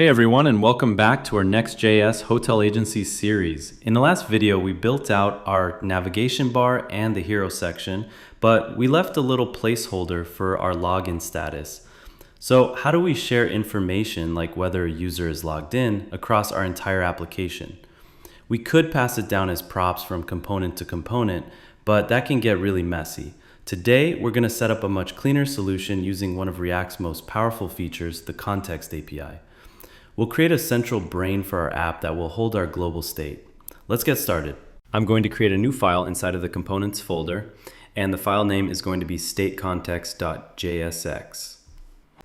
Hey everyone, and welcome back to our Next.js Hotel Agency series. In the last video, we built out our navigation bar and the hero section, but we left a little placeholder for our login status. So how do we share information like whether a user is logged in across our entire application? We could pass it down as props from component to component, but that can get really messy. Today, we're going to set up a much cleaner solution using one of React's most powerful features, the Context API. We'll create a central brain for our app that will hold our global state. Let's get started. I'm going to create a new file inside of the components folder, and the file name is going to be StateContext.jsx.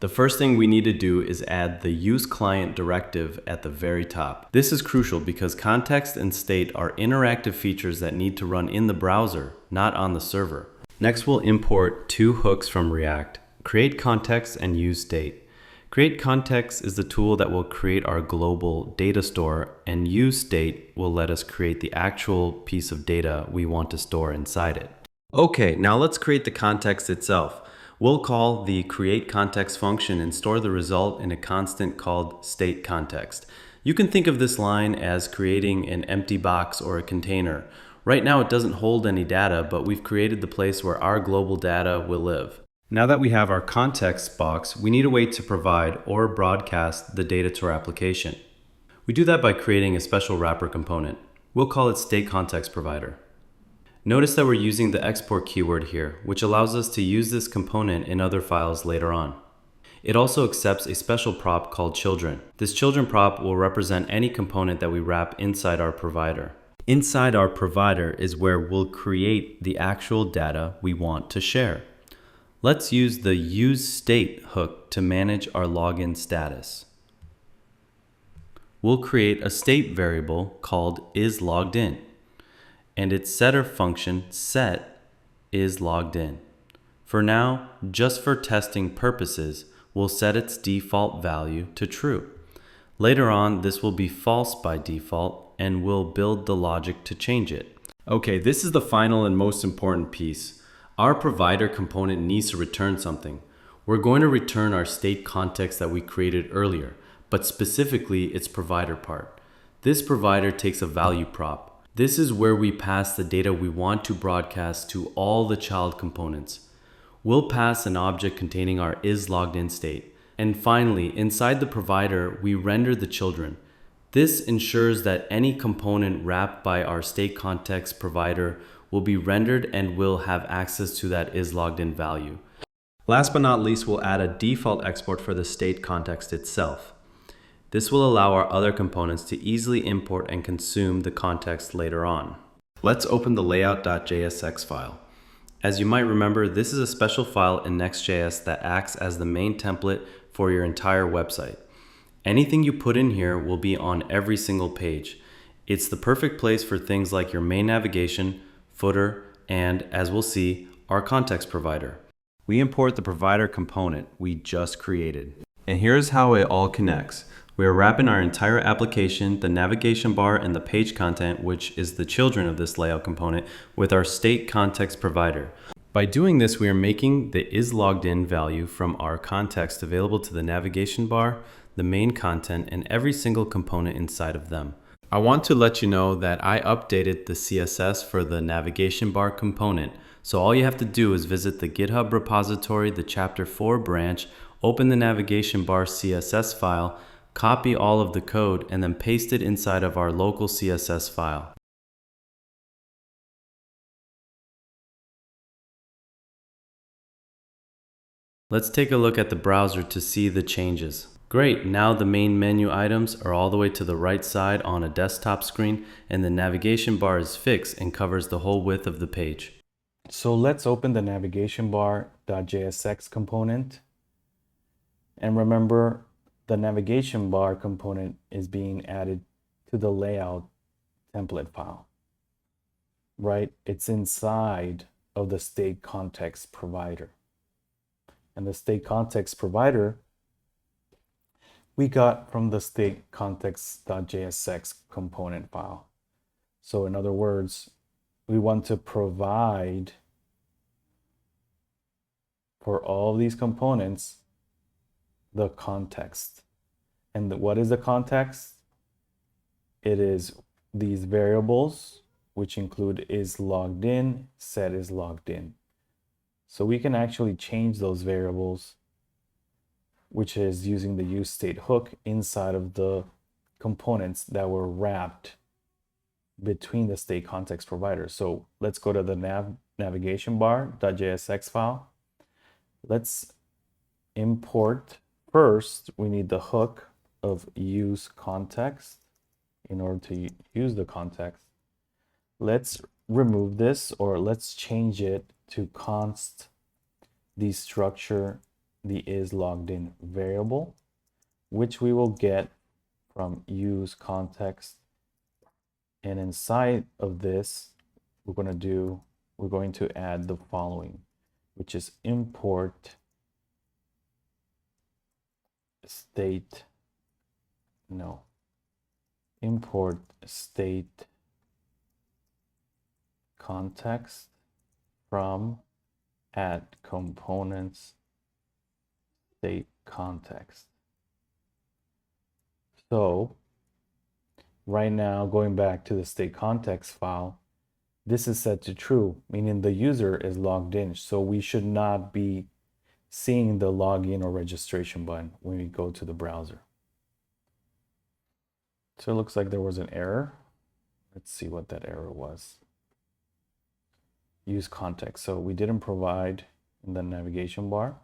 The first thing we need to do is add the useClient directive at the very top. This is crucial because context and state are interactive features that need to run in the browser, not on the server. Next, we'll import two hooks from React, create context and use state. Create context is the tool that will create our global data store, and use state will let us create the actual piece of data we want to store inside it. Okay, now let's create the context itself. We'll call the create context function and store the result in a constant called StateContext. You can think of this line as creating an empty box or a container. Right now it doesn't hold any data, but we've created the place where our global data will live. Now that we have our context box, we need a way to provide or broadcast the data to our application. We do that by creating a special wrapper component. We'll call it StateContext Provider. Notice that we're using the export keyword here, which allows us to use this component in other files later on. It also accepts a special prop called children. This children prop will represent any component that we wrap inside our provider. Inside our provider is where we'll create the actual data we want to share. Let's use the useState hook to manage our login status. We'll create a state variable called isLoggedIn, and its setter function set isLoggedIn. For now, just for testing purposes, we'll set its default value to true. Later on, this will be false by default, and we'll build the logic to change it. Okay, this is the final and most important piece. Our provider component needs to return something. We're going to return our state context that we created earlier, but specifically its provider part. This provider takes a value prop. This is where we pass the data we want to broadcast to all the child components. We'll pass an object containing our isLoggedIn state. And finally, inside the provider, we render the children. This ensures that any component wrapped by our StateContext provider will be rendered and will have access to that isLoggedIn value. Last but not least, we'll add a default export for the state context itself. This will allow our other components to easily import and consume the context later on. Let's open the layout.jsx file. As you might remember, this is a special file in Next.js that acts as the main template for your entire website. Anything you put in here will be on every single page. It's the perfect place for things like your main navigation, footer, and, as we'll see, our context provider. We import the provider component we just created. And here's how it all connects. We are wrapping our entire application, the navigation bar, and the page content, which is the children of this layout component, with our state context provider. By doing this, we are making the isLoggedIn value from our context available to the navigation bar, the main content, and every single component inside of them. I want to let you know that I updated the CSS for the navigation bar component. So all you have to do is visit the GitHub repository, the chapter 4 branch, open the navigation bar CSS file, copy all of the code, and then paste it inside of our local CSS file. Let's take a look at the browser to see the changes. Great, now the main menu items are all the way to the right side on a desktop screen, and the navigation bar is fixed and covers the whole width of the page. So let's open the navigation bar.jsx component. And remember, the navigation bar component is being added to the layout template file, right? It's inside of the state context provider. And the state context provider we got from the StateContext.jsx component file. So in other words, we want to provide for all these components the context. And what is the context? It is these variables, which include is logged in, set is logged in. So we can actually change those variables, which is using the useState hook inside of the components that were wrapped between the StateContext providers. So let's go to the navigation bar.jsx file. Let's import. First, we need the hook of useContext in order to use the context. Let's remove this, or let's change it to const the structure, the is logged in variable, which we will get from useContext. And inside of this, we're going to add the following, which is import import state context from add components state context. So right now, going back to the StateContext file, this is set to true, meaning the user is logged in. So we should not be seeing the login or registration button when we go to the browser. So it looks like there was an error. Let's see what that error was. Use context. So we didn't provide in the navigation bar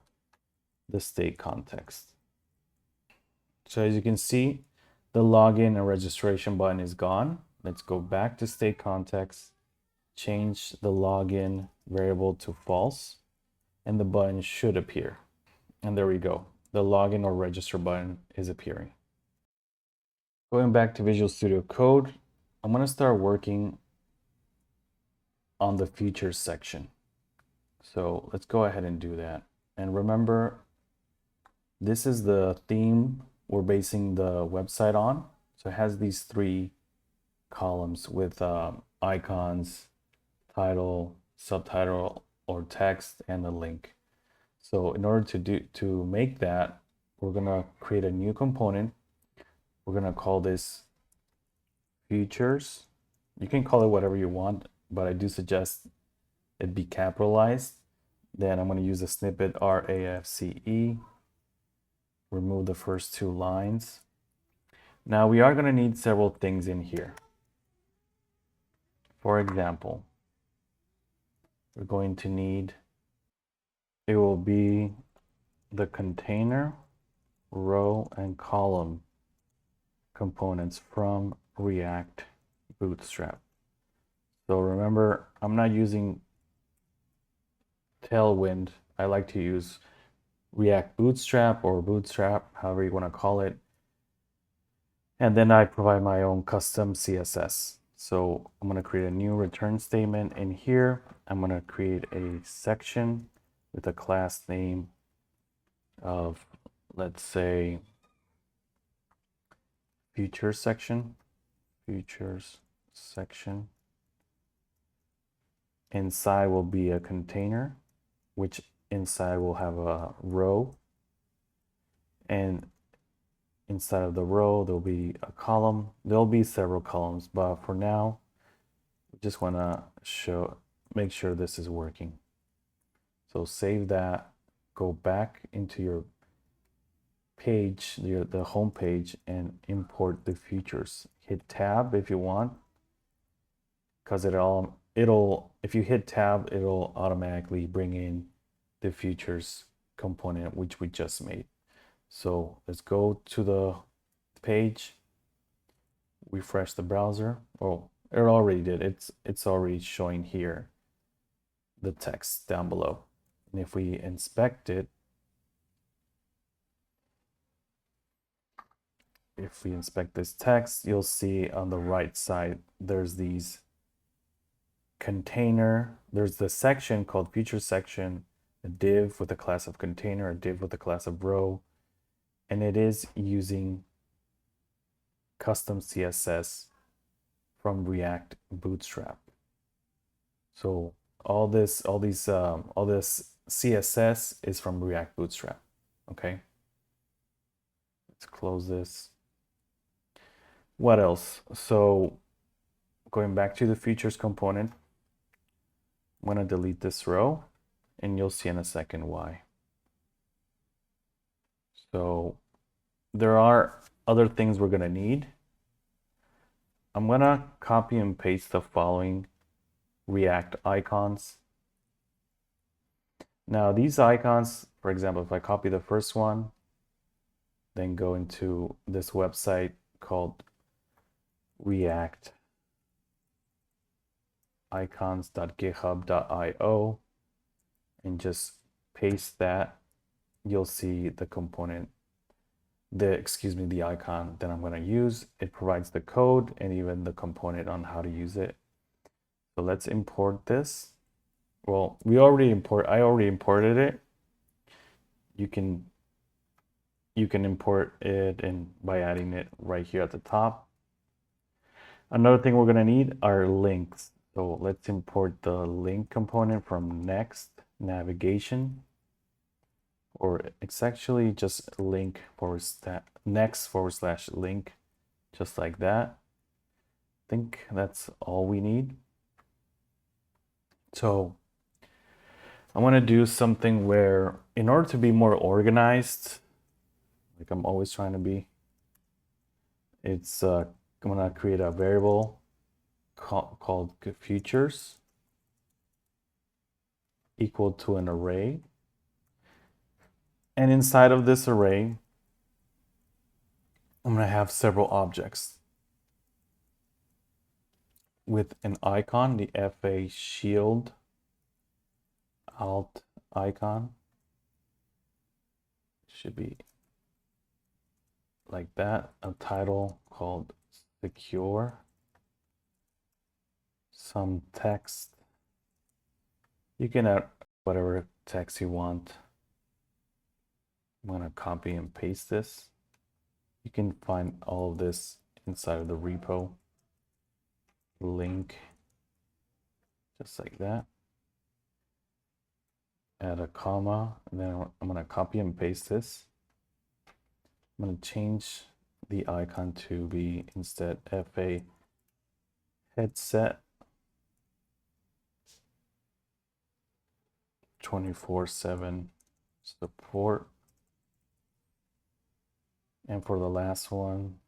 the state context. So as you can see, the login and registration button is gone. Let's go back to StateContext, change the login variable to false, and the button should appear. And there we go. The login or register button is appearing. Going back to Visual Studio Code, I'm going to start working on the features section. So let's go ahead and do that. And remember, this is the theme we're basing the website on. So it has these 3 columns with icons, title, subtitle, or text, and a link. So in order to make that, we're gonna create a new component. We're gonna call this features. You can call it whatever you want, but I do suggest it be capitalized. Then I'm gonna use a snippet RAFCE. Remove the first 2 lines. Now we are gonna need several things in here. For example, we're going to need, it will be the container, row, and column components from React Bootstrap. So remember, I'm not using Tailwind. I like to use React Bootstrap or Bootstrap, however you want to call it. And then I provide my own custom CSS. So I'm going to create a new return statement in here. I'm going to create a section with a class name of, let's say, features section. Inside will be a container, which inside will have a row. And inside of the row, there'll be a column. There'll be several columns, but for now, we just want to make sure this is working. So save that, go back into your page, the home page, and import the features. Hit tab if you want, because if you hit tab, it'll automatically bring in the features component which we just made. So let's go to the page, refresh the browser. Oh, it already did. It's already showing here the text down below. And if we inspect it, if we inspect this text, you'll see on the right side, there's these container, there's the section called feature section, a div with a class of container, a div with a class of row, and it is using custom CSS from React Bootstrap. So all this CSS is from React Bootstrap. Okay. Let's close this. What else? So going back to the features component, I'm going to delete this row, and you'll see in a second why. So there are other things we're going to need. I'm going to copy and paste the following React icons. Now these icons, for example, if I copy the first one, then go into this website called React icons.github.io and just paste that, you'll see the component, the icon that I'm going to use. It provides the code and even the component on how to use it. So let's import this. Well, I already imported it. You can import it by adding it right here at the top. Another thing we're going to need are links. So let's import the link component from Next Navigation, or it's actually just next/link, just like that. I think that's all we need. So I want to do something where, in order to be more organized, like I'm always trying to be, it's I'm going to create a variable called futures equal to an array. And inside of this array, I'm going to have several objects with an icon, the FA shield alt icon. Should be like that. A title called secure, some text. You can add whatever text you want. I'm going to copy and paste this. You can find all of this inside of the repo. Link, just like that. Add a comma, and then I'm going to copy and paste this. I'm going to change the icon to be instead FA headset 24/7 support. And for the last one,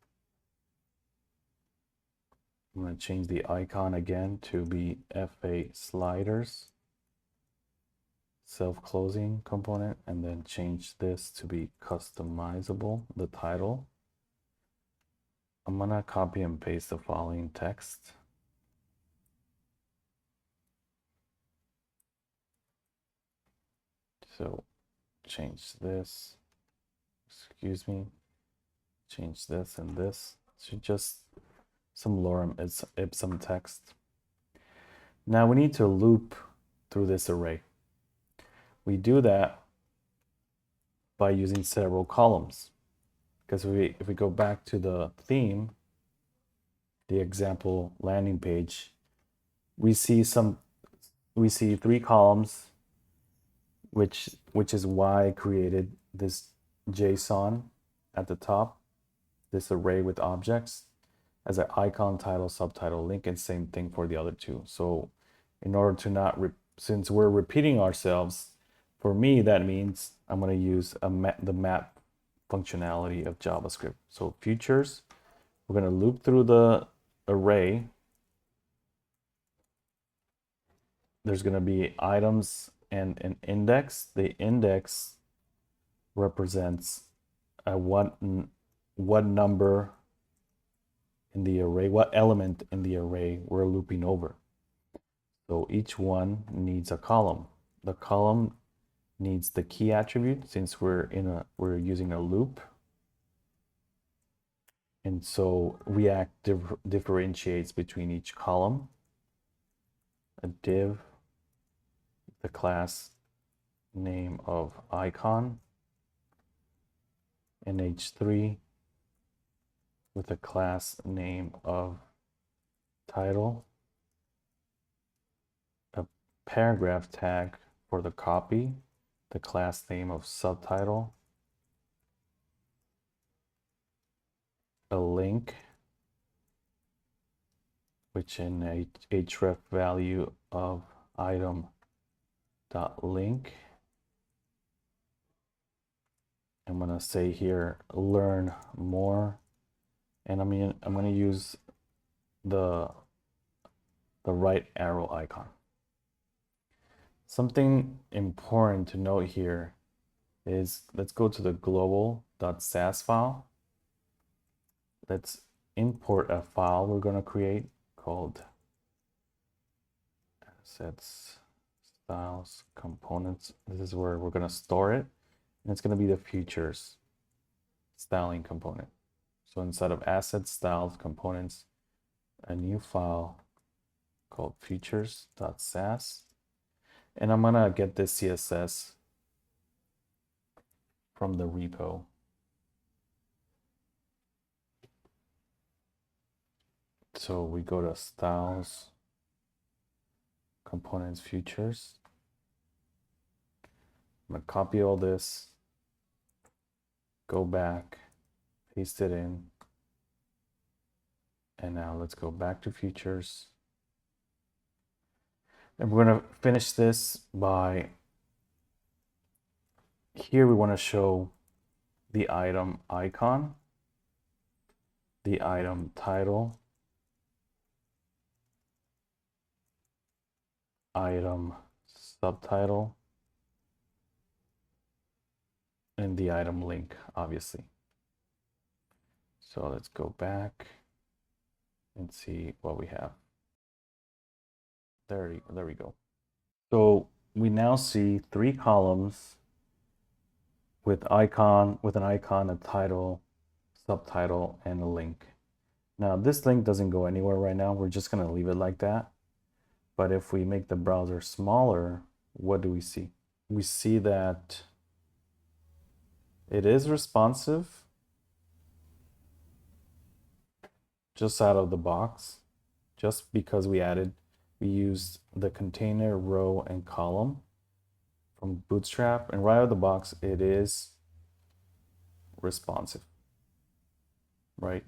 I'm going to change the icon again to be FA sliders self-closing component, and then change this to be customizable, the title. I'm going to copy and paste the following text. So change this, change this and this to just some lorem ipsum text. Now we need to loop through this array. We do that by using several columns, because if we go back to the theme, the example landing page, we see 3 columns, which is why I created this JSON at the top, this array with objects as an icon, title, subtitle, link, and same thing for the other 2. So in order to not, since we're repeating ourselves, for me, that means I'm going to use the map functionality of JavaScript. So futures, we're going to loop through the array. There's going to be items and an index. The index represents what number in the array, what element in the array we're looping over. So each one needs a column. The column needs the key attribute, since we're using a loop. And so React differentiates between each column. A div, the class name of icon, and h3 with a class name of title, a paragraph tag for the copy, the class name of subtitle, a link, which in a href value of item dot link. I'm gonna say here, learn more, and I'm gonna use the right arrow icon. Something important to note here is, let's go to the global.sas file. Let's import a file we're going to create called assets, styles, components. This is where we're going to store it, and it's going to be the features styling component. So inside of assets, styles, components, a new file called features.sas, and I'm going to get this CSS from the repo. So we go to styles, components, features. I'm gonna copy all this, go back, paste it in, and now let's go back to features. And we're gonna finish this by, here we wanna show the item icon, the item title, item subtitle, and the item link, obviously. So let's go back and see what we have. There we go. So we now see 3 columns with an icon, a title, subtitle, and a link. Now this link doesn't go anywhere right now. We're just gonna leave it like that. But if we make the browser smaller, what do we see? We see that it is responsive just out of the box, just because we used the container, row, and column from Bootstrap, and right out of the box, it is responsive, right?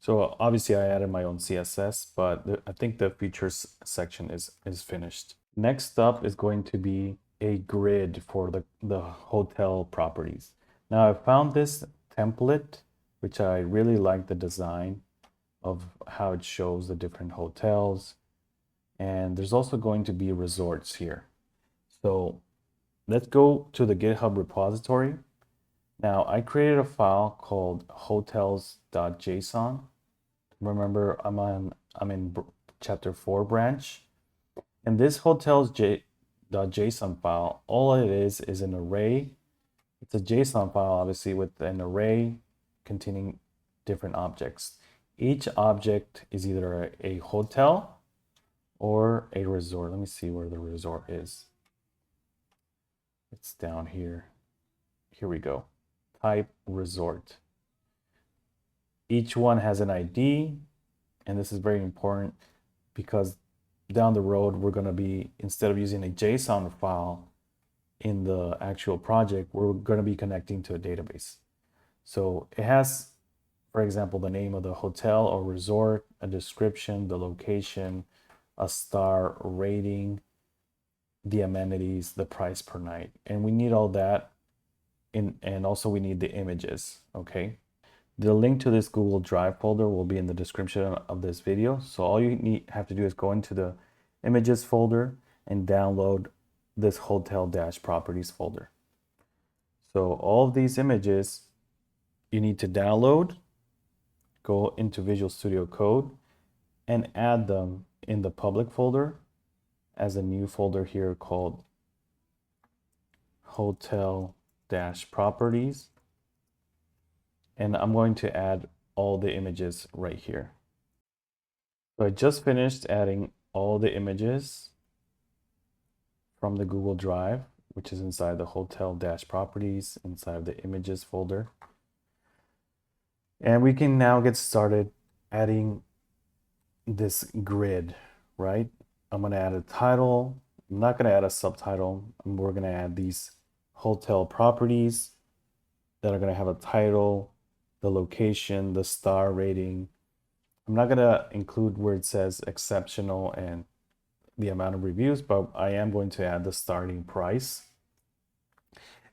So obviously I added my own CSS, but I think the features section is finished. Next up is going to be a grid for the hotel properties. Now I found this template, which I really like the design of how it shows the different hotels. And there's also going to be resorts here. So let's go to the GitHub repository. Now I created a file called hotels.json. Remember, I'm in chapter 4 branch, and this hotels.json file, all it is an array. It's a JSON file, obviously, with an array containing different objects. Each object is either a hotel or a resort. Let me see where the resort is. It's down here. Here we go. Type resort. Each one has an ID, and this is very important because down the road, we're going to be, instead of using a JSON file in the actual project, we're going to be connecting to a database. So it has, for example, the name of the hotel or resort, a description, the location, a star rating, the amenities, the price per night. And we need all that, and also we need the images, okay? The link to this Google Drive folder will be in the description of this video. So all you have to do is go into the images folder and download this hotel-properties folder. So all of these images you need to download, go into Visual Studio Code, and add them in the public folder as a new folder here called hotel-properties. And I'm going to add all the images right here. So I just finished adding all the images from the Google Drive, which is inside the hotel-properties, inside of the images folder. And we can now get started adding this grid, right? I'm going to add a title. I'm not going to add a subtitle. We're going to add these hotel properties that are going to have a title, the location, the star rating. I'm not gonna include where it says exceptional and the amount of reviews, but I am going to add the starting price.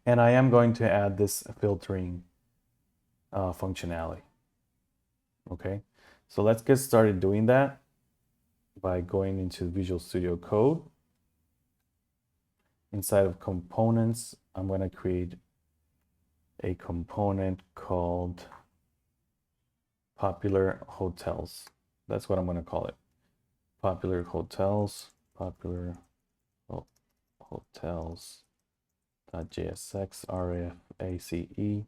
And I am going to add this filtering functionality. Okay, so let's get started doing that by going into Visual Studio Code. Inside of components, I'm going to create a component called popular hotels. That's what I'm going to call it. Popular hotels, popular hotels.jsx, RFACE.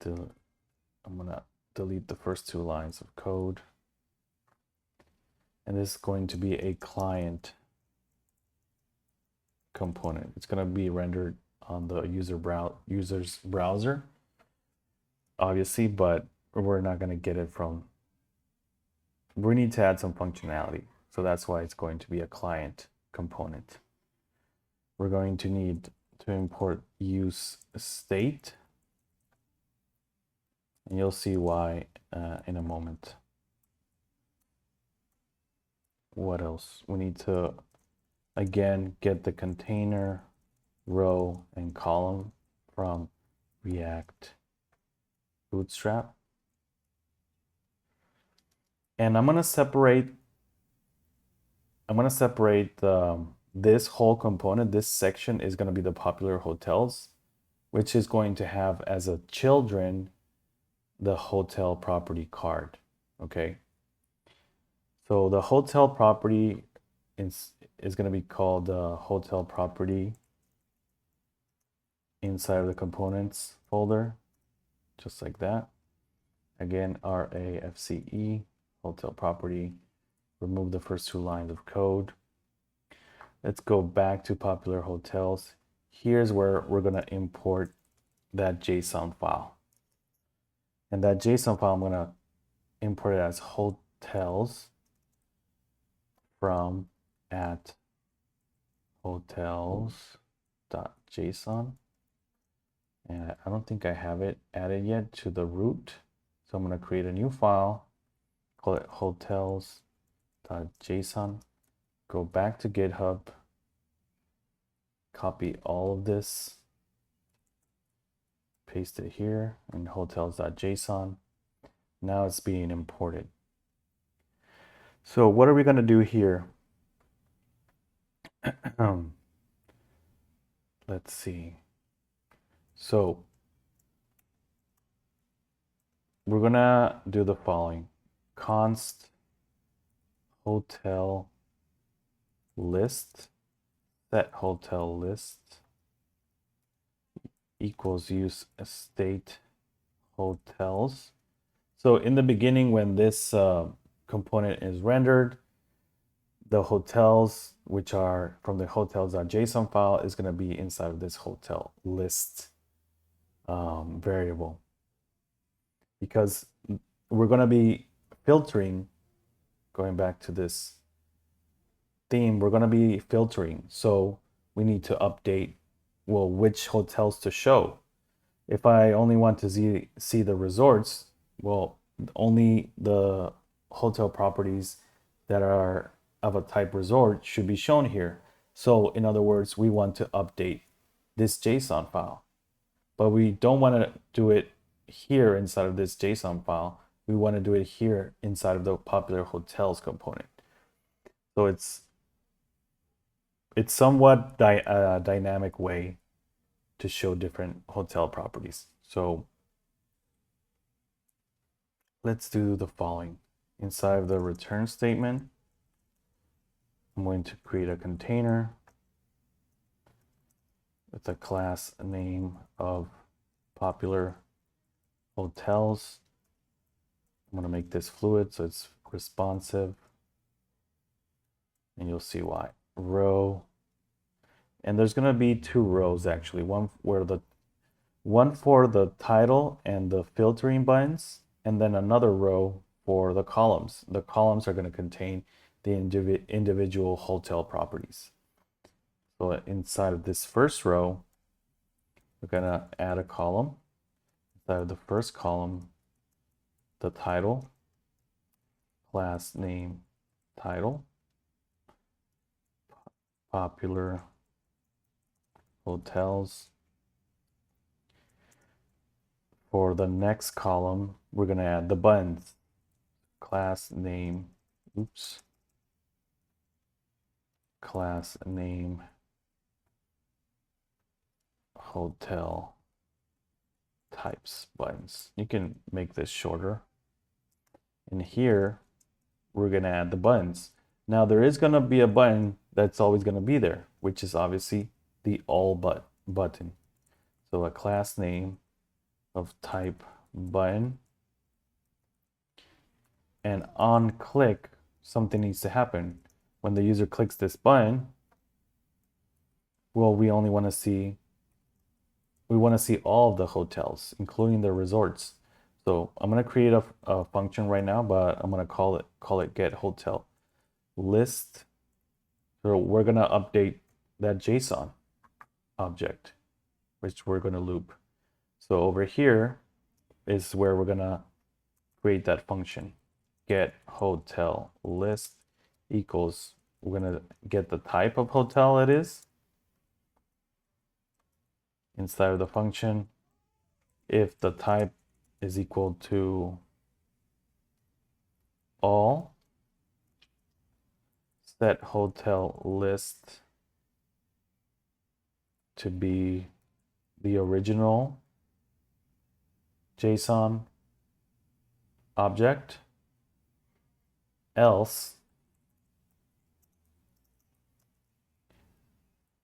I'm going to delete the first two lines of code. And this is going to be a client component. It's going to be rendered on the user's browser, obviously, but we're not going to get it from. We need to add some functionality, so that's why it's going to be a client component. We're going to need to import useState, and you'll see why in a moment. What else? We need to again get the container, row, and column from React Bootstrap. And I'm gonna separate this whole component. This section is gonna be the popular hotels, which is going to have as a children the hotel property card. Okay. So the hotel property is going to be called hotel property inside of the components folder, just like that. Again, RAFCE, hotel property. Remove the first two lines of code. Let's go back to popular hotels. Here's where we're going to import that JSON file. And that JSON file, I'm going to import it as hotels from at hotels.json. And I don't think I have it added yet to the root. So I'm going to create a new file, call it hotels.json. Go back to GitHub, copy all of this, paste it here in hotels.json. Now it's being imported. So what are we going to do here? Let's see. So we're going to do the following. Const hotel list, set hotel list equals use state hotels. So in the beginning, when this component is rendered, the hotels, which are from the hotels.json file, is going to be inside of this hotel list variable, because we're going to be filtering, going back to this theme, we're going to be filtering. So we need to update, well, which hotels to show. If I only want to see the resorts, well, only the hotel properties that are of a type resort should be shown here. So in other words, we want to update this JSON file, but we don't want to do it here inside of this JSON file. We want to do it here inside of the popular hotels component. So it's somewhat a dynamic way to show different hotel properties. So let's do the following. Inside of the return statement, I'm going to create a container with a class name of popular hotels. I'm going to make this fluid so it's responsive, and you'll see why. Row, and there's going to be two rows actually, one for the title and the filtering buttons, and then another row for the columns. The columns are going to contain the individual hotel properties. So inside of this first row, we're going to add a column. inside of the first column, the title, class name, title, popular hotels. For the next column, we're going to add the buttons, class name, class name, hotel types buttons. You can make this shorter. And here, we're going to add the buttons. Now, there is going to be a button that's always going to be there, which is obviously the all button. So a class name of type button. And on click, something needs to happen. When the user clicks this button, well, we want to see all of the hotels, including the resorts. So I'm going to create a function right now, but I'm going to call it get hotel list. So we're going to update that JSON object, which we're going to loop. So over here is where we're going to create that function. Get hotel list equals, we're going to get the type of hotel it is inside of the function. If the type is equal to all, set hotel list to be the original JSON object, else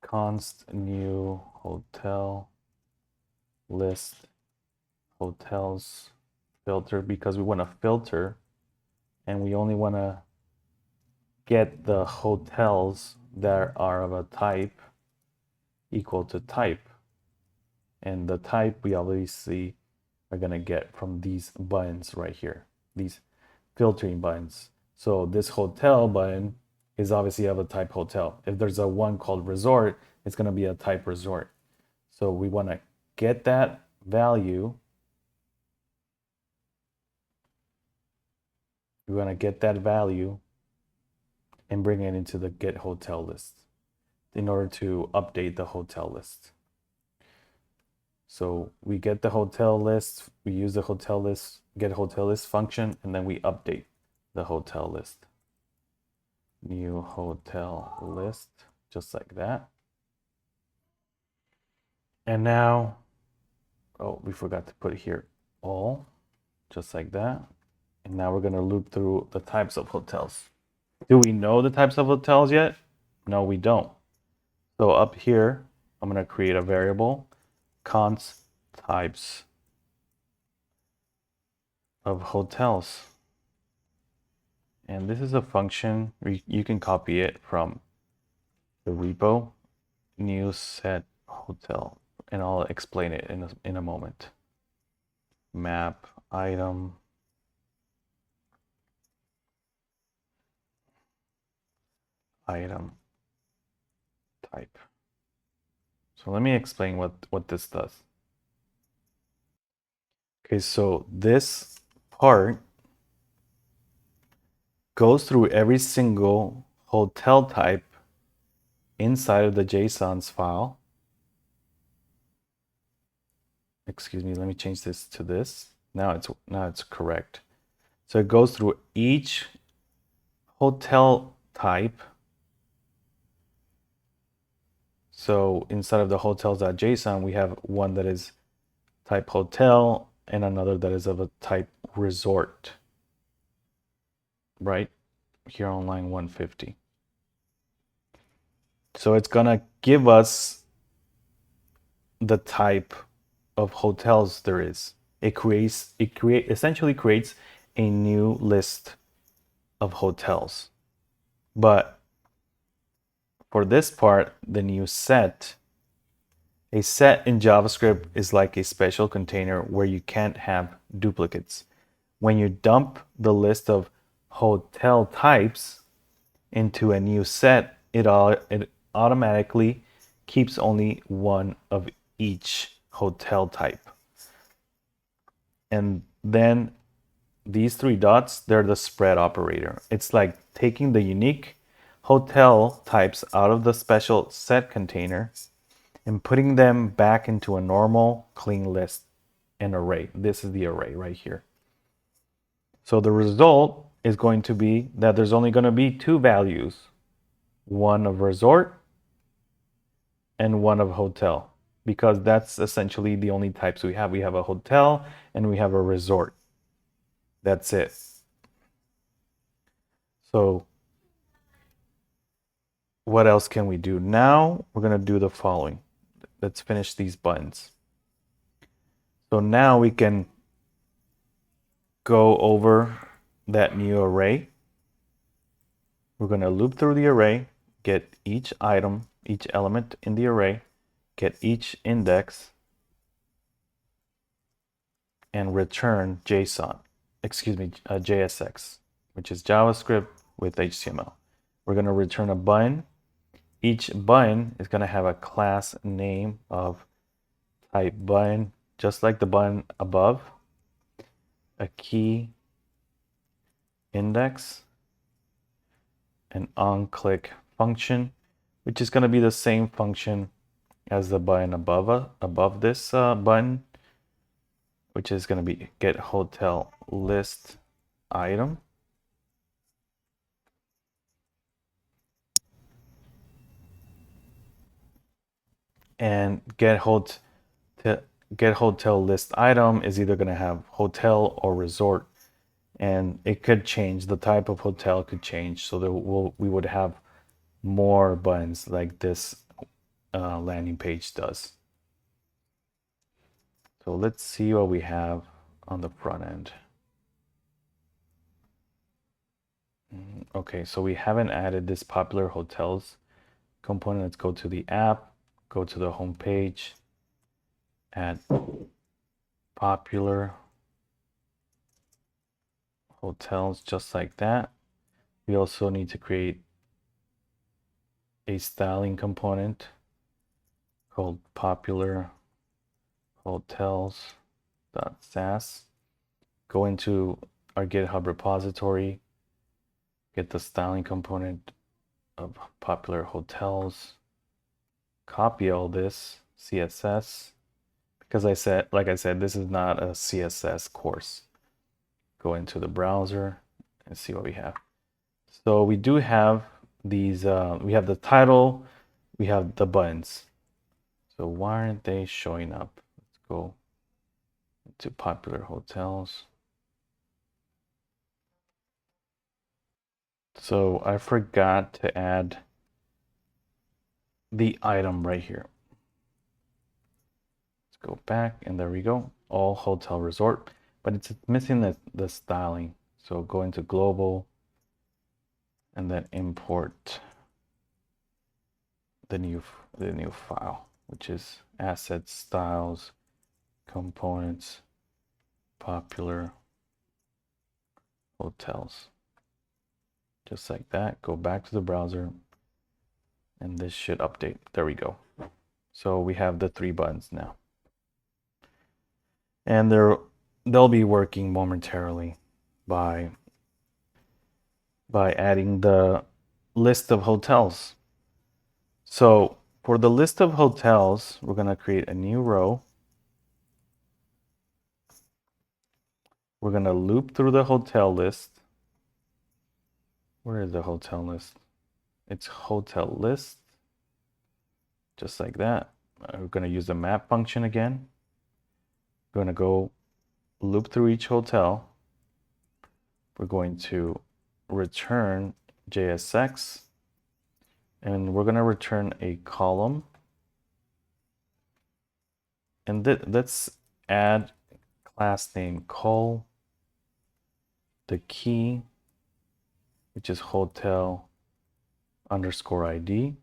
const new hotel list hotels filter, because we want to filter and we only want to get the hotels that are of a type equal to type. And the type we obviously are going to get from these buttons right here, these filtering buttons. So this hotel button is obviously of a type hotel. If there's a one called resort, it's going to be a type resort. So we want to get that value. We want to get that value and bring it into the get hotel list in order to update the hotel list. So we get the hotel list, we use the hotel list, get hotel list function, and then we update the hotel list. New hotel list, just like that. And now, oh, we forgot to put here all, just like that. And now we're going to loop through the types of hotels. Do we know the types of hotels yet? No, we don't. So up here, I'm going to create a variable, const types of hotels. And this is a function, you can copy it from the repo, new set hotel, and I'll explain it in a moment. Map item type. So let me explain what this does. Okay, so this part goes through every single hotel type inside of the JSON's file. Excuse me, let me change this to this. Now it's correct. So it goes through each hotel type. So inside of the hotels.json, we have one that is type hotel and another that is of a type resort, right? Here on line 150. So it's gonna give us the type of hotels there is. It essentially creates a new list of hotels. But for this part, the new set, a set in JavaScript is like a special container where you can't have duplicates. When you dump the list of hotel types into a new set, it automatically keeps only one of each hotel type. And then these three dots, they're the spread operator. It's like taking the unique hotel types out of the special set container and putting them back into a normal clean list, an array. This is the array right here. So the result is going to be that there's only going to be two values, one of resort and one of hotel, because that's essentially the only types we have. We have a hotel and we have a resort. That's it. So what else can we do? Now we're going to do the following. Let's finish these buttons. So now we can go over that new array. We're going to loop through the array, get each item, each element in the array, get each index, and return JSON, JSX, which is JavaScript with HTML. We're going to return a button. Each button is going to have a class name of type button, just like the button above, a key, index, an onClick function, which is going to be the same function as the button above this button, which is going to be get hotel list item. And get hotel list item is either going to have hotel or resort, and it could change. The type of hotel could change, so there we would have more buttons like this landing page does. So let's see what we have on the front end. Okay, so we haven't added this popular hotels component. Let's go to the app, go to the home page, add popular hotels, just like that. We also need to create a styling component called popular hotels.sass. Go into our GitHub repository, get the styling component of popular hotels, copy all this CSS, because like I said, this is not a CSS course. Go into the browser and see what we have. So we do have these, we have the title, we have the buttons. So why aren't they showing up? Let's go to popular hotels. So I forgot to add the item right here. Let's go back, and there we go. All hotel resort, but it's missing the styling. So go into global and then import the new file, which is assets, styles, components, popular hotels. Just like that. Go back to the browser and this should update. There we go. So we have the three buttons now, and they'll be working momentarily by adding the list of hotels. So for the list of hotels, we're going to create a new row. We're going to loop through the hotel list. Where is the hotel list? It's hotel list, just like that. We're going to use the map function again. We're going to go loop through each hotel. We're going to return JSX, and we're going to return a column. And let's add class name call, the key, which is hotel underscore ID,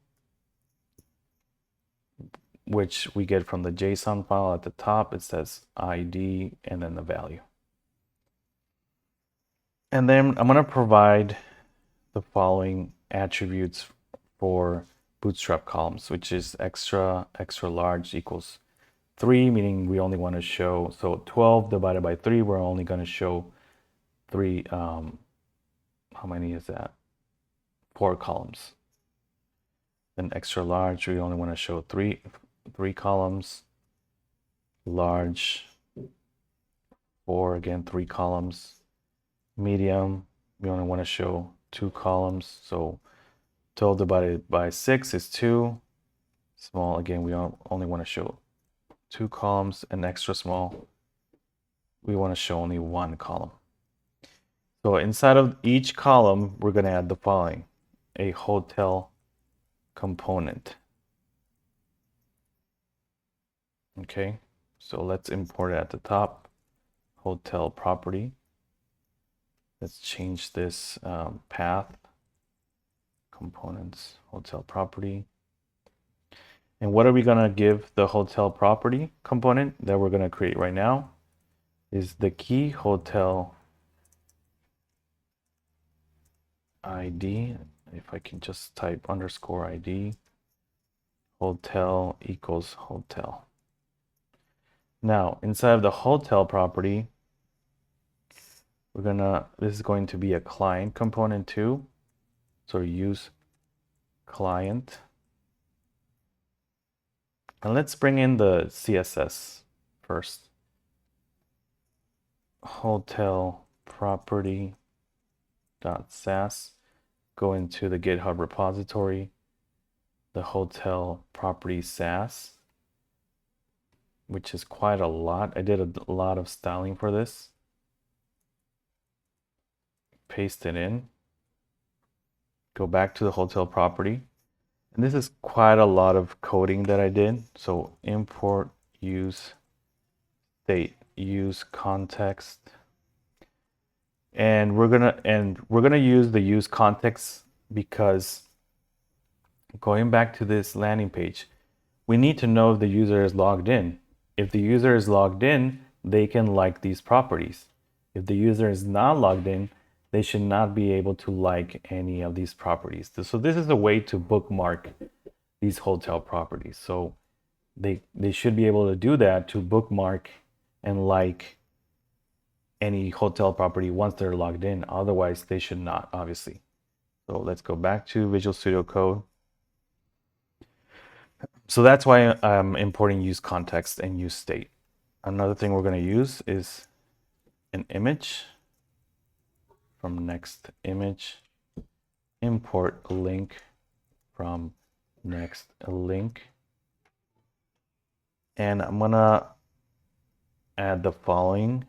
which we get from the JSON file at the top. It says ID and then the value. And then I'm going to provide the following attributes for bootstrap columns, which is extra large equals 3, meaning we only want to show, so 12 divided by 3, we're only going to show 3, how many is that? 4 columns. Then extra large, we only want to show three columns. Large, 4, again, 3 columns. Medium, we only want to show 2 columns. So 12 divided by 6 is 2. Small, again, we only want to show 2 columns. And extra small, we want to show only 1 column. So inside of each column, we're going to add the following: a hotel component. Okay, so let's import it at the top, hotel property. Let's change this path, components, hotel property. And what are we going to give the hotel property component that we're going to create right now? Is the key hotel ID. If I can just type underscore ID, hotel equals hotel. Now, inside of the hotel property, this is going to be a client component too. So use client. And let's bring in the CSS first. Hotel property .sass. Go into the GitHub repository, the hotel property sass, which is quite a lot. I did a lot of styling for this. Paste it in. Go back to the hotel property. And this is quite a lot of coding that I did. So import use state, useContext. And we're gonna use the useContext because going back to this landing page, we need to know if the user is logged in. If the user is logged in, they can like these properties. If the user is not logged in, they should not be able to like any of these properties. So this is a way to bookmark these hotel properties. So they should be able to do that, to bookmark and like any hotel property once they're logged in. Otherwise, they should not, obviously. So let's go back to Visual Studio Code. So that's why I'm importing useContext and useState. Another thing we're going to use is an image from next image, import a link from next link. And I'm going to add the following,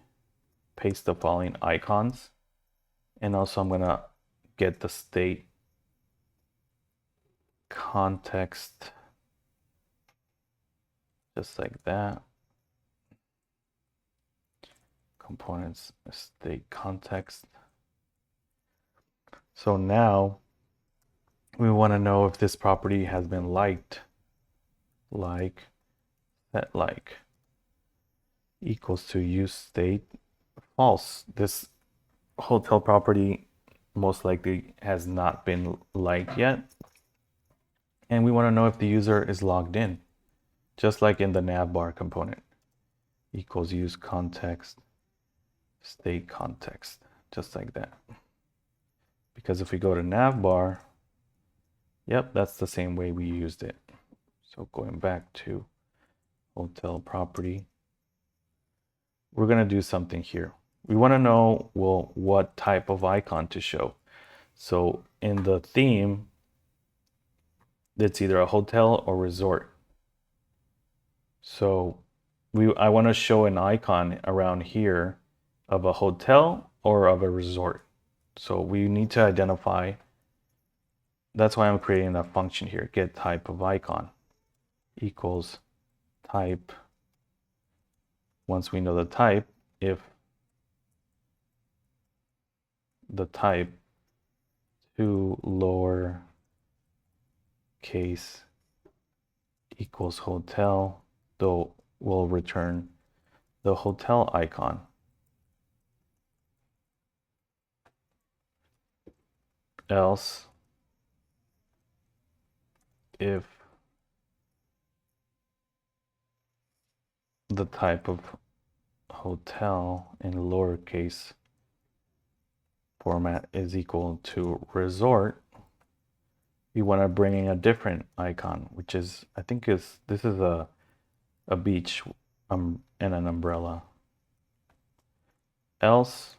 paste the following icons. And also I'm going to get the state context just like that. Components, state context. So now we want to know if this property has been liked. Like, set like equals to use state false. This hotel property most likely has not been liked yet. And we want to know if the user is logged in, just like in the NavBar component. Equals use context, state context, just like that. Because if we go to NavBar, yep, that's the same way we used it. So going back to hotel property, we're going to do something here. We want to know, well, what type of icon to show. So in the theme, it's either a hotel or resort. So I want to show an icon around here of a hotel or of a resort. So we need to identify. That's why I'm creating that function here, get type of icon equals type. Once we know the type, if the type to lower case equals hotel, though we'll return the hotel icon. Else, if the type of hotel in lowercase format is equal to resort, we want to bring in a different icon, which is, I think this is a beach and an umbrella. Else,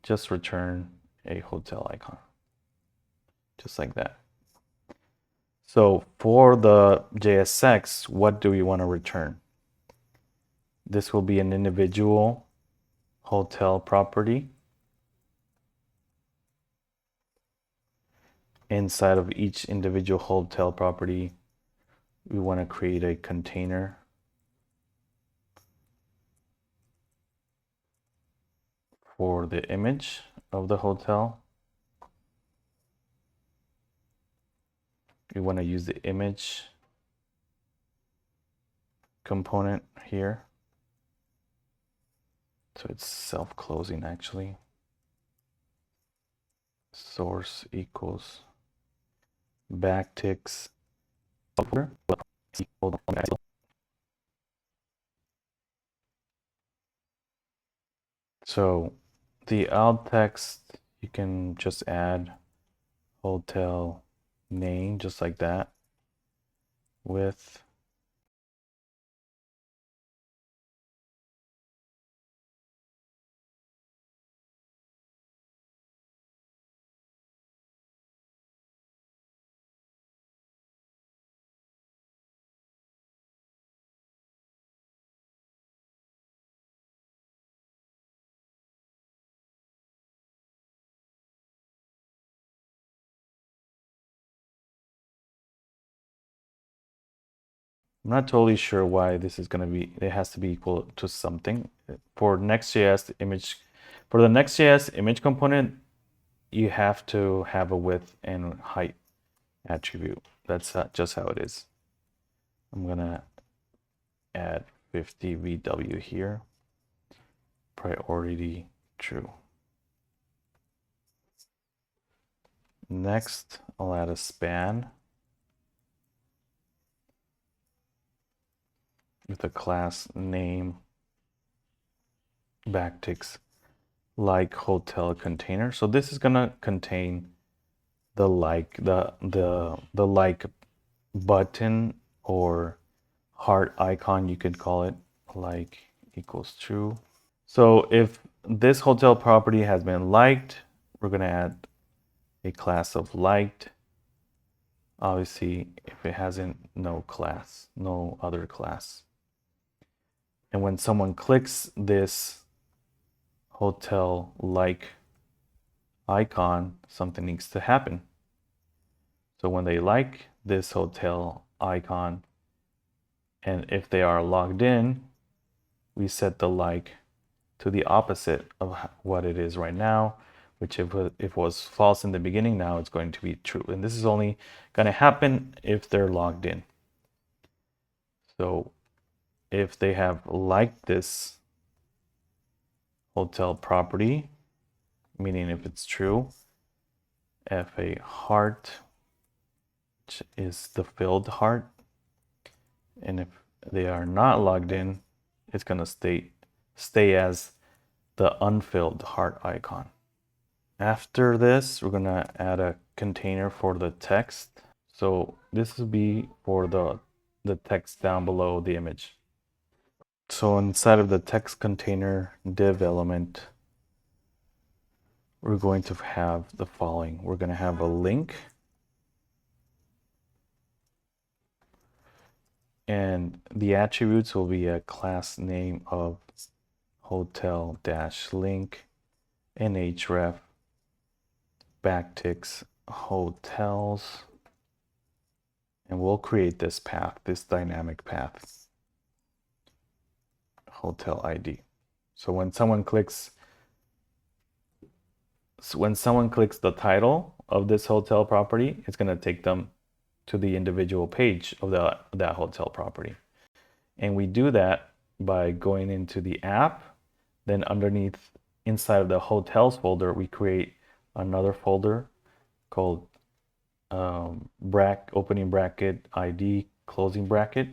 just return a hotel icon, just like that. So for the JSX, what do we want to return? This will be an individual hotel property. Inside of each individual hotel property, we want to create a container for the image of the hotel. We want to use the image component here. So it's self-closing actually. Source equals backticks. So the alt text, you can just add hotel name just like that with I'm not totally sure why this is going to be, it has to be equal to something. For Next.js image, for the Next.js image component, you have to have a width and height attribute. That's just how it is. I'm going to add 50 VW here. Priority true. Next, I'll add a span with a class name backticks like hotel container. So this is gonna contain the like the like button or heart icon, you could call it, like equals true. So if this hotel property has been liked, we're gonna add a class of liked. Obviously, if it hasn't, no class, no other class. And when someone clicks this hotel like icon, something needs to happen. So when they like this hotel icon, and if they are logged in, we set the like to the opposite of what it is right now, which if it was false in the beginning, now it's going to be true. And this is only going to happen if they're logged in. So if they have liked this hotel property, meaning if it's true, FA heart, which is the filled heart. And if they are not logged in, it's going to stay as the unfilled heart icon. After this, we're going to add a container for the text. So this will be for the text down below the image. So inside of the text container div element, we're going to have the following. We're going to have a link, and the attributes will be a class name of hotel-link and href backticks hotels, and we'll create this path, this dynamic path, hotel ID. So when someone clicks the title of this hotel property, it's going to take them to the individual page of that hotel property. And we do that by going into the app, then underneath inside of the hotels folder, we create another folder called opening bracket ID closing bracket,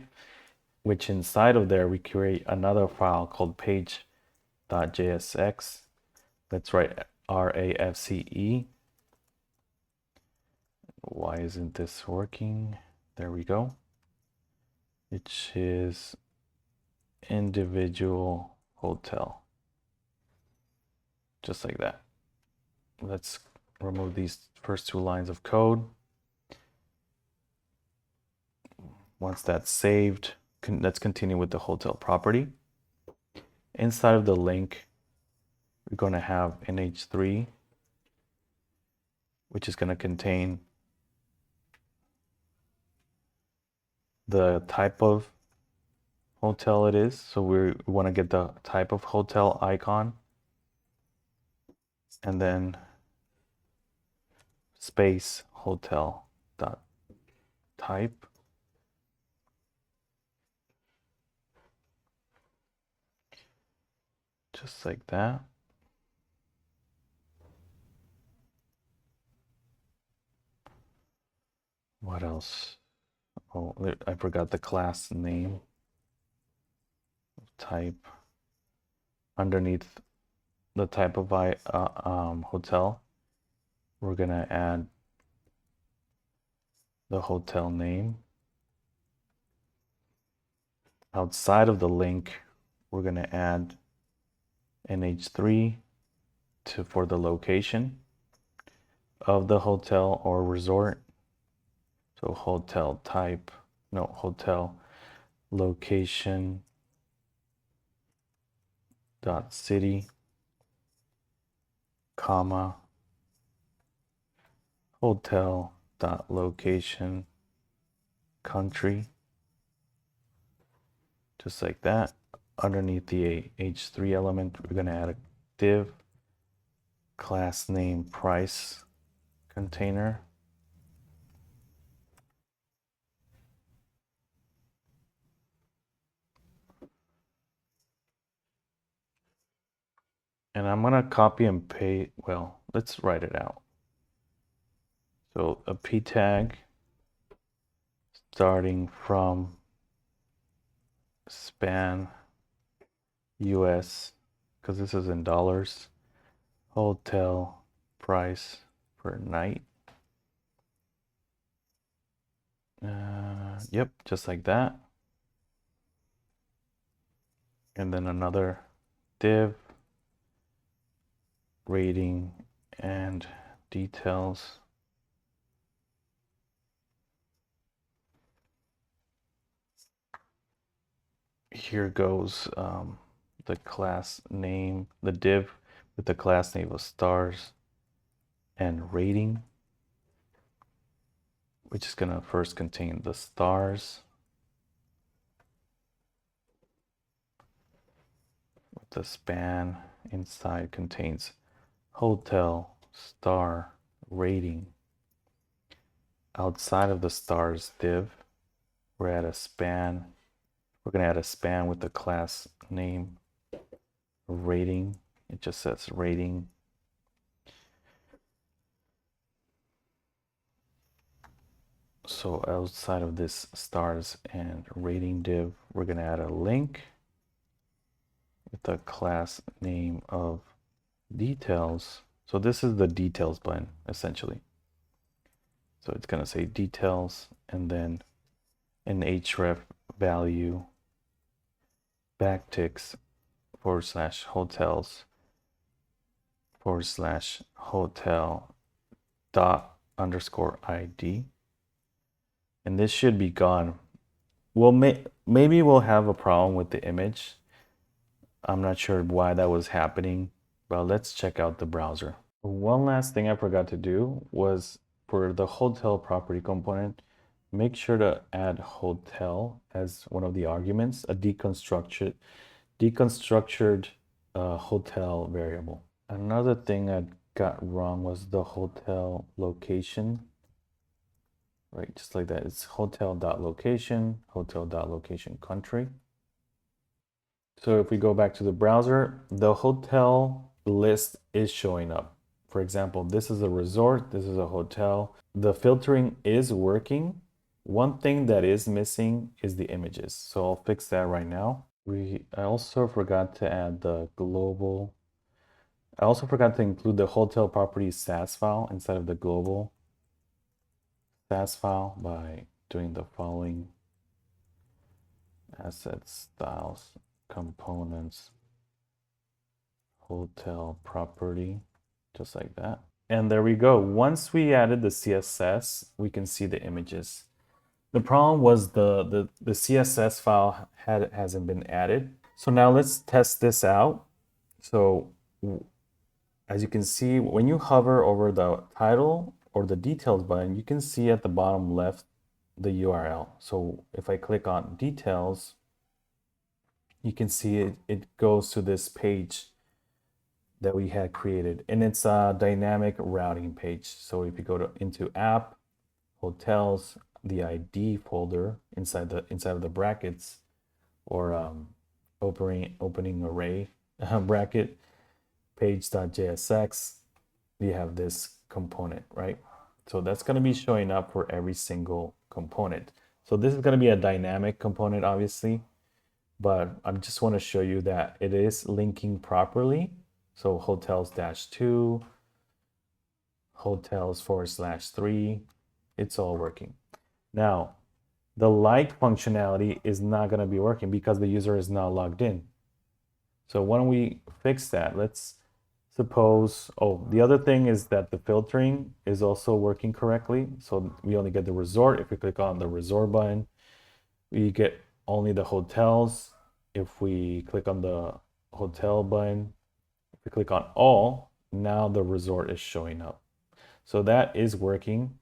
which inside of there we create another file called page.jsx. Let's write RAFCE. Why isn't this working? There we go. Which is individual hotel. Just like that. Let's remove these first two lines of code. Once that's saved, let's continue with the hotel property. Inside of the link, we're going to have an H3, which is going to contain the type of hotel it is. So we want to get the type of hotel icon, and then space hotel dot type. Just like that. What else? Oh, I forgot the class name. Type. Underneath the type of hotel, we're gonna add the hotel name. Outside of the link, we're gonna add an H3 for the location of the hotel or resort. So hotel type, no, hotel location dot city, comma, hotel dot location country. Just like that. Underneath the H3 element, we're going to add a div class name price container. And I'm going to copy and paste. Well, let's write it out. So a p tag starting from span US, because this is in dollars, hotel price per night. Yep, just like that. And then another div rating and details. Here goes the class name, the div with the class name of stars and rating, which is going to first contain the stars with the span inside contains hotel star rating. Outside of the stars div, we're at a span. We're going to add a span with the class name rating. It just says rating. So outside of this stars and rating div, we're going to add a link with the class name of details. So this is the details button, essentially. So it's going to say details and then an href value backticks /hotels /hotel dot underscore ID. And this should be gone. Well, maybe we'll have a problem with the image. I'm not sure why that was happening, but let's check out the browser. One last thing I forgot to do was for the hotel property component, make sure to add hotel as one of the arguments, a deconstructed hotel variable. Another thing I got wrong was the hotel location. Right, just like that. It's hotel.location, hotel.location country. So if we go back to the browser, the hotel list is showing up. For example, this is a resort, this is a hotel. The filtering is working, One thing that is missing is the images. So I'll fix that right now. I also forgot to add the global. I also forgot to include the hotel property SAS file inside of the global SAS file by doing the following: assets, styles, components, hotel property, just like that. And there we go. Once we added the CSS, we can see the images. The problem was the CSS file hasn't been added. So now let's test this out. So as you can see, when you hover over the title or the details button, you can see at the bottom left the URL. So if I click on details, you can see it goes to this page that we had created, and it's a dynamic routing page. So if you go into app, hotels, the ID folder inside of the brackets, or opening array bracket, page.jsx, you have this component, right? So that's going to be showing up for every single component. So this is going to be a dynamic component, obviously, but I just want to show you that it is linking properly. So hotels-2, hotels/3, it's all working. Now, the like functionality is not going to be working because the user is not logged in. So when we fix that, let's suppose, the other thing is that the filtering is also working correctly. So we only get the resort. If we click on the resort button, we get only the hotels. If we click on the hotel button, if we click on all, now the resort is showing up. So that is working.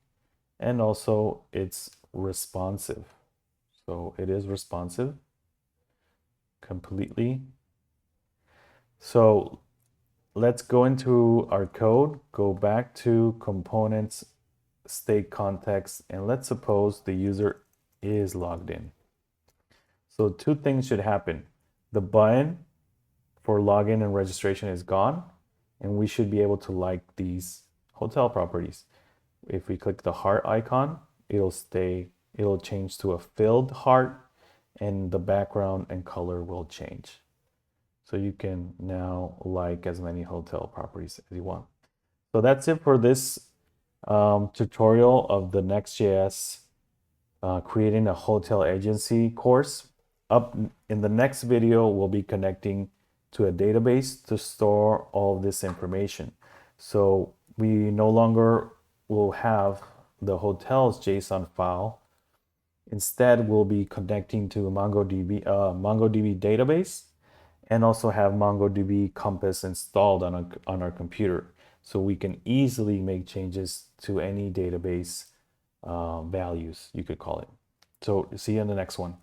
And also it's responsive. So it is responsive completely. So let's go into our code, go back to components, StateContext, and let's suppose the user is logged in. So two things should happen. The button for login and registration is gone, and we should be able to like these hotel properties. If we click the heart icon, it'll change to a filled heart, and the background and color will change. So you can now like as many hotel properties as you want. So that's it for this tutorial of the Next.js creating a hotel agency course. Up in the next video, we'll be connecting to a database to store all of this information. So we no longer will have the hotel's JSON file. Instead, we'll be connecting to MongoDB database, and also have MongoDB Compass installed on our computer, so we can easily make changes to any database values, you could call it. So see you in the next one.